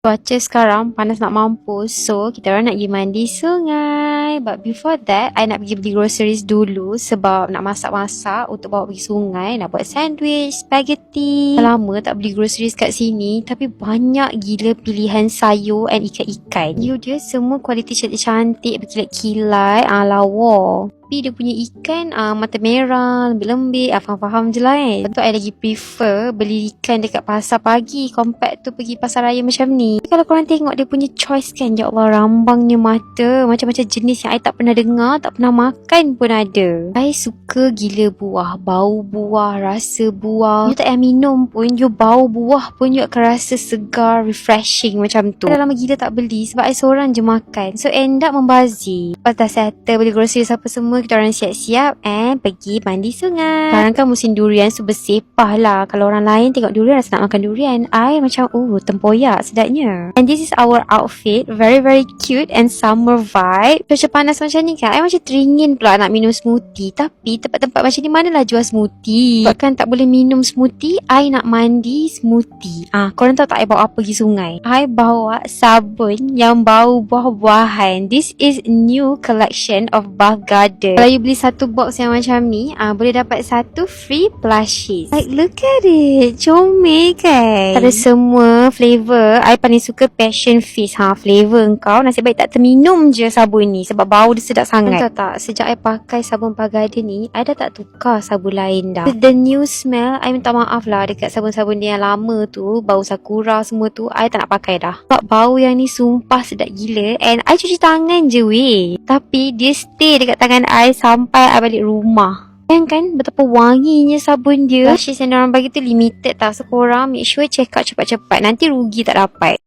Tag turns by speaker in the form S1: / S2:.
S1: Cuaca sekarang panas nak mampus. So, kita orang nak pergi mandi sungai. But before that, I nak pergi beli groceries dulu sebab nak masak-masak untuk bawa pergi sungai. Nak buat sandwich, spaghetti. Dah lama tak beli groceries kat sini. Tapi banyak gila pilihan sayur and ikan-ikan. Dia semua kualiti cantik-cantik, berkilat-kilat, lawa. Tapi dia punya ikan mata merah, lembik-lembik, faham-faham je lah kan. Betul I lagi prefer beli ikan dekat pasar pagi compared tu pergi pasar raya macam ni. Kalau korang tengok dia punya choice kan, ya Allah, rambangnya mata, macam-macam jenis yang I tak pernah dengar, tak pernah makan pun ada. I suka gila buah, bau buah, rasa buah. You tak payah minum pun, you bau buah pun you akan rasa segar, refreshing macam tu. Dah lama gila tak beli sebab I seorang je makan. So end up membazir. Lepas dah settle beli groceries apa semua, kita orang siap-siap and pergi mandi sungai. Sekarang kan musim durian, so bersepah lah. Kalau orang lain tengok durian rasa nak makan durian, I macam tempoyak sedapnya. And this is our outfit, very very cute and summer vibe. Cuaca panas macam ni kan, I macam teringin pula nak minum smoothie. Tapi tempat-tempat macam ni manalah jual smoothie. Sebab kan tak boleh minum smoothie, I nak mandi smoothie. Korang tahu tak I bawa apa pergi sungai? I bawa sabun yang bau buah-buahan. This is new collection of Bath Garden. Kalau you beli satu box yang macam ni, boleh dapat satu free plushies. Like, look at it. Comel kan? Ada semua flavor. I paling suka passion fizz. Flavor kau nasib baik tak terminum je sabun ni sebab bau dia sedap sangat. Tahu tak, sejak I pakai sabun Bath Garden ni, I dah tak tukar sabun lain dah. The new smell, I minta maaf lah dekat sabun-sabun dia yang lama tu, bau sakura semua tu, I tak nak pakai dah. Sebab bau yang ni sumpah sedap gila. And I cuci tangan je weh, tapi dia stay dekat tangan I sampai I balik rumah. Kan betapa wanginya sabun dia. Plushies yang diorang bagi tu limited tau. So korang make sure check out cepat-cepat, nanti rugi tak dapat.